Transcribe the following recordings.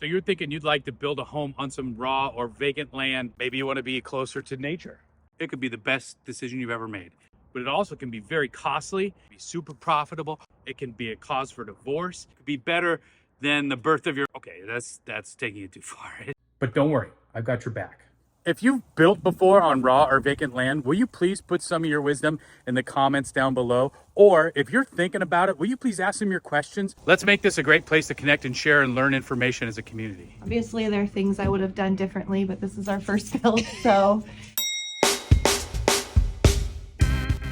So you're thinking you'd like to build a home on some raw or vacant land. Maybe you want to be closer to nature. It could be the best decision you've ever made. But it also can be very costly, be super profitable. It can be a cause for divorce. It could be better than the birth of your... Okay, that's taking it too far. But don't worry, I've got your back. If you've built before on raw or vacant land, will you please put some of your wisdom in the comments down below? Or if you're thinking about it, will you please ask them your questions? Let's make this a great place to connect and share and learn information as a community. Obviously, there are things I would have done differently, but this is our first build, so.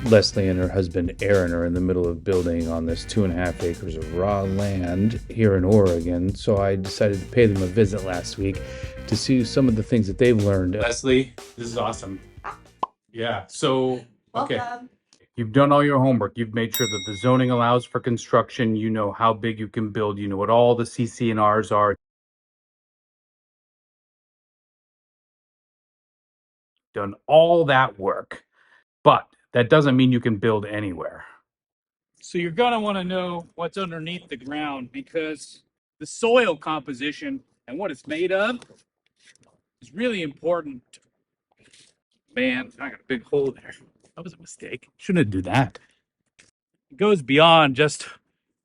Leslie and her husband Aaron are in the middle of building on this 2.5 acres of raw land here in Oregon, so I decided to pay them a visit last week to see some of the things that they've learned. Leslie, this is awesome. Yeah, so, okay. Welcome. You've done all your homework. You've made sure that the zoning allows for construction. You know how big you can build. You know what all the CC&Rs are. Done all that work, but that doesn't mean you can build anywhere. So you're gonna wanna know what's underneath the ground, because the soil composition and what it's made of is really important. Man, I got a big hole there. That was a mistake. Shouldn't do that. It goes beyond just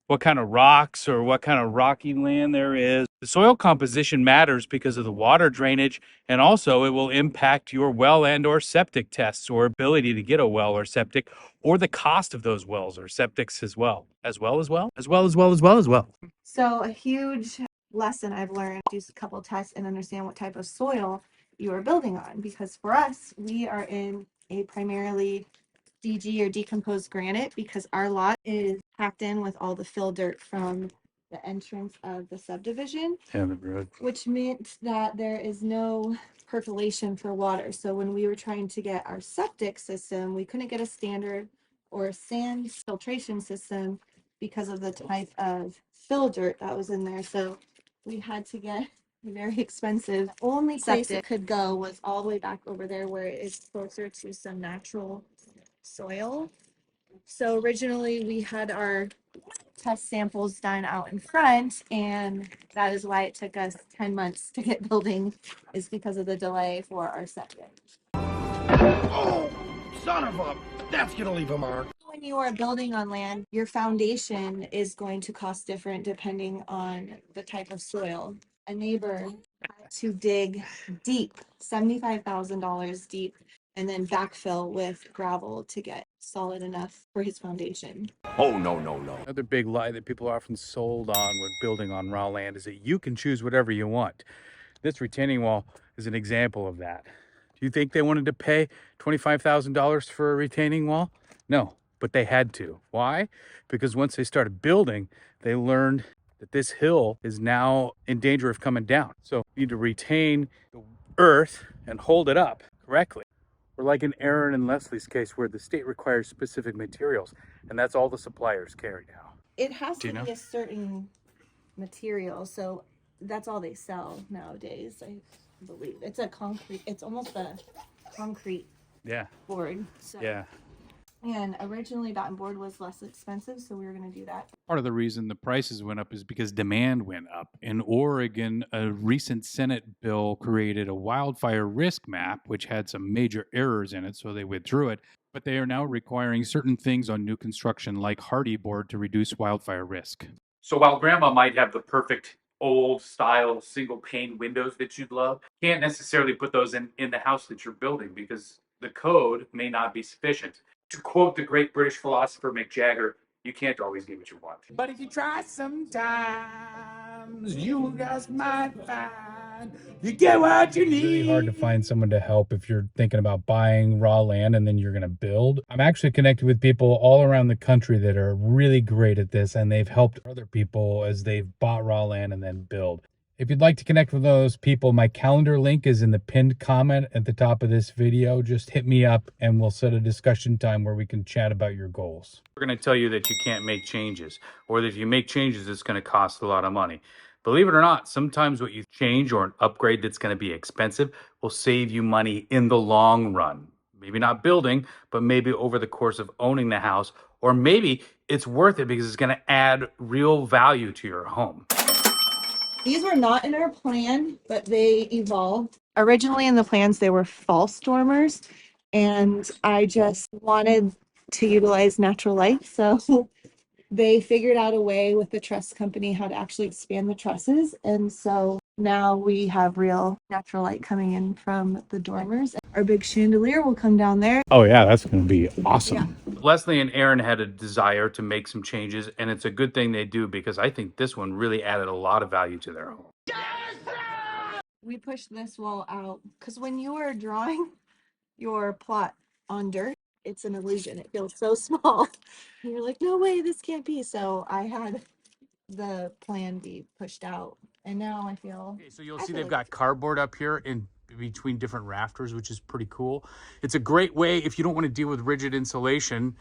what kind of rocks or what kind of rocky land there is. The soil composition matters because of the water drainage, and also it will impact your well and or septic tests or ability to get a well or septic, or the cost of those wells or septics as well. So a huge lesson I've learned, do a couple tests and understand what type of soil you are building on. Because for us, we are in a primarily DG or decomposed granite, because our lot is packed in with all the fill dirt from the entrance of the subdivision, which meant that there is no percolation for water. So when we were trying to get our septic system, we couldn't get a standard or a sand filtration system because of the type of fill dirt that was in there. So we had to get very expensive. Only place it could go was all the way back over there where it's closer to some natural soil. So originally we had our test samples done out in front, and that is why it took us 10 months to get building, is because of the delay for our septic. Oh, son of a... That's gonna leave a mark. When you are building on land, your foundation is going to cost different depending on the type of soil. A neighbor had to dig deep, $75,000 deep, and then backfill with gravel to get solid enough for his foundation. Oh, no, no, no. Another big lie that people are often sold on when building on raw land is that you can choose whatever you want. This retaining wall is an example of that. Do you think they wanted to pay $25,000 for a retaining wall? No, but they had to. Why? Because once they started building, they learned that this hill is now in danger of coming down. So you need to retain the earth and hold it up correctly. Or like in Aaron and Leslie's case, where the state requires specific materials, and that's all the suppliers carry now. It has to be a certain material, so that's all they sell nowadays, I believe. It's a concrete, it's almost a concrete board. So. Yeah. And originally that board was less expensive, so we were going to do that. Part of the reason the prices went up is because demand went up. In Oregon, a recent Senate bill created a wildfire risk map, which had some major errors in it, so they withdrew it. But they are now requiring certain things on new construction, like hardy board, to reduce wildfire risk. So while grandma might have the perfect old style single pane windows that you'd love, you can't necessarily put those in the house that you're building because the code may not be sufficient. To quote the great British philosopher Mick Jagger, you can't always get what you want. But if you try sometimes, you just might find you get what you need. It's really hard to find someone to help if you're thinking about buying raw land and then you're going to build. I'm actually connected with people all around the country that are really great at this, and they've helped other people as they've bought raw land and then build. If you'd like to connect with those people, my calendar link is in the pinned comment at the top of this video. Just hit me up and we'll set a discussion time where we can chat about your goals. We're going to tell you that you can't make changes, or that if you make changes, it's going to cost a lot of money. Believe it or not, sometimes what you change or an upgrade that's going to be expensive will save you money in the long run. Maybe not building, but maybe over the course of owning the house, or maybe it's worth it because it's going to add real value to your home. These were not in our plan, but they evolved. Originally in the plans, they were false dormers, and I just wanted to utilize natural light. So they figured out a way with the truss company how to actually expand the trusses. And so now we have real natural light coming in from the dormers. Our big chandelier will come down there. Oh yeah, that's going to be awesome. Yeah. Leslie and Aaron had a desire to make some changes, and it's a good thing they do because I think this one really added a lot of value to their home. We pushed this wall out because when you are drawing your plot on dirt, it's an illusion. It feels so small. And you're like, no way, this can't be. So I had the plan be pushed out, and now I feel. Okay, so you'll I see feel they've like got cardboard up here in between different rafters, which is pretty cool. It's a great way if you don't want to deal with rigid insulation,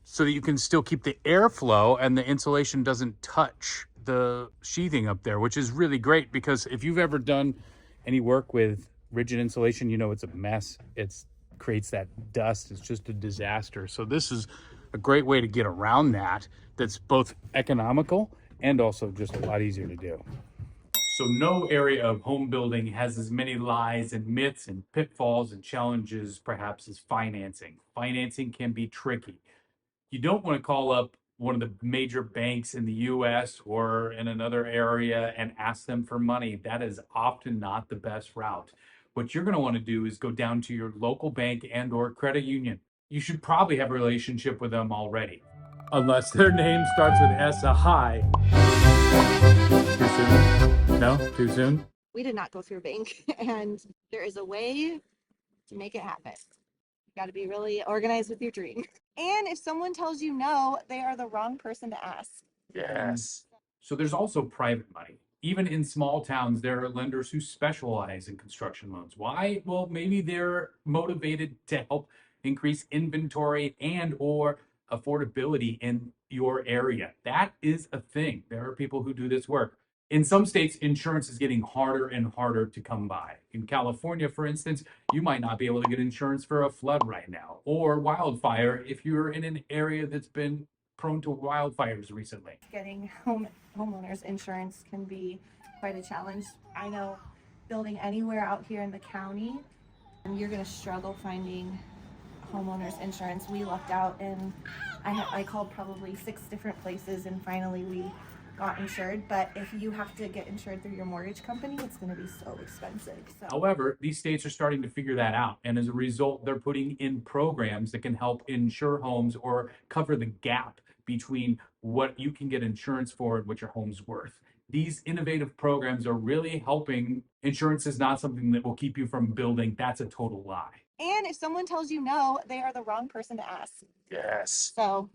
so that you can still keep the airflow and the insulation doesn't touch the sheathing up there, which is really great because if you've ever done any work with rigid insulation, you know it's a mess. It's creates that dust. It's just a disaster. So this is a great way to get around that. That's both economical and also just a lot easier to do. So no area of home building has as many lies and myths and pitfalls and challenges perhaps as financing. Financing can be tricky. You don't want to call up one of the major banks in the US or in another area and ask them for money. That is often not the best route. What you're going to want to do is go down to your local bank and or credit union. You should probably have a relationship with them already. Unless their name starts with S, a high. Too soon? No? Too soon? we did not go through a bank, and there is a way to make it happen. You got to be really organized with your dream. And if someone tells you no, they are the wrong person to ask. Yes. So there's also private money. Even in small towns, there are lenders who specialize in construction loans. Why? Well, maybe they're motivated to help increase inventory and or affordability in your area. That is a thing. There are people who do this work. In some states, insurance is getting harder and harder to come by. In California, for instance, you might not be able to get insurance for a flood right now or wildfire if you're in an area that's been prone to wildfires recently. Getting homeowners insurance can be quite a challenge. I know building anywhere out here in the county, you're going to struggle finding homeowners insurance. We lucked out, and I called probably 6 different places, and finally we got insured. But if you have to get insured through your mortgage company, it's going to be so expensive. So. However, these states are starting to figure that out. And as a result, they're putting in programs that can help insure homes or cover the gap between what you can get insurance for and what your home's worth. These innovative programs are really helping. Insurance is not something that will keep you from building. That's a total lie. And if someone tells you no, they are the wrong person to ask. Yes. So,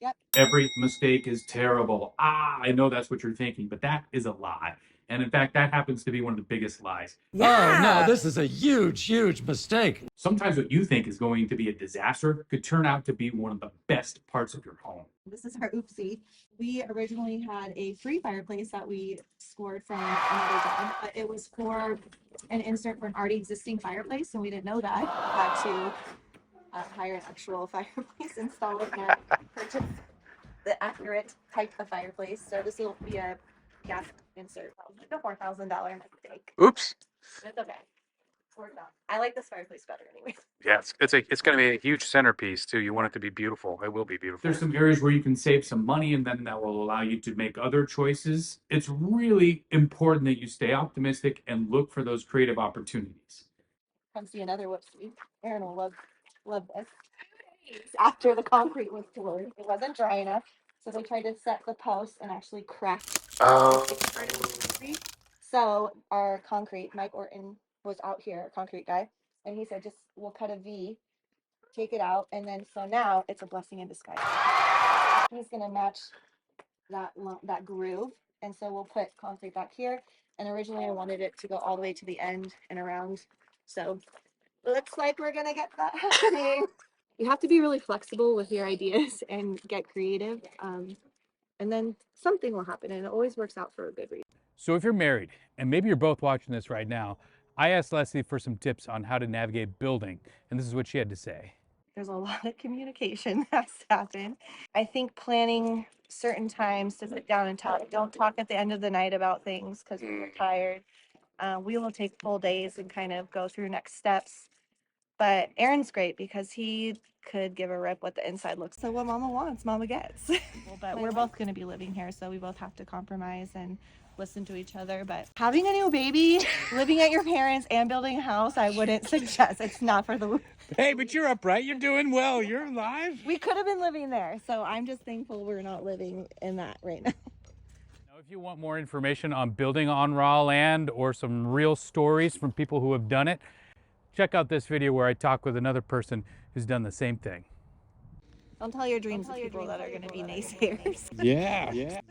yep. Every mistake is terrible. I know that's what you're thinking, but that is a lie. And in fact, that happens to be one of the biggest lies. Oh, no, this is a huge, huge mistake. Sometimes what you think is going to be a disaster could turn out to be one of the best parts of your home. This is our oopsie. We originally had a free fireplace that we scored from another job, but it was for an insert for an already existing fireplace, and we didn't know that. We had to hire an actual fireplace installer and purchase the accurate type of fireplace. So this will be a gas insert. Like a $4,000 mistake. Oops. It's okay. It's worked out. I like this fireplace better anyway. Yeah, it's going to be a huge centerpiece too. You want it to be beautiful. It will be beautiful. There's some areas where you can save some money, and then that will allow you to make other choices. It's really important that you stay optimistic and look for those creative opportunities. Come see another whoopsie. Aaron will love this. After the concrete was poured, it wasn't dry enough, so they tried to set the post and actually cracked. Oh. So our concrete, Mike Orton was out here, a concrete guy, and he said, just we'll cut a V, take it out, and then so now it's a blessing in disguise. He's gonna match that groove, and so we'll put concrete back here. And originally I wanted it to go all the way to the end and around. So looks like we're gonna get that happening. You have to be really flexible with your ideas and get creative. And then something will happen, and it always works out for a good reason. So if you're married, and maybe you're both watching this right now, I asked Leslie for some tips on how to navigate building, and this is what she had to say. There's a lot of communication that has to happen. I think planning certain times to sit down and talk. Don't talk at the end of the night about things because we're tired. We will take full days and kind of go through next steps. But Aaron's great because he could give a rip what the inside looks. So what mama wants, mama gets. But we're both going to be living here, so we both have to compromise and listen to each other. But having a new baby, living at your parents, and building a house, I wouldn't suggest. It's not for the. Hey, but you're upright. You're doing well. You're alive. We could have been living there, so I'm just thankful we're not living in that right now. Now, if you want more information on building on raw land or some real stories from people who have done it, check out this video where I talk with another person who's done the same thing. Don't tell your dreams to people that are going to be naysayers. Yeah.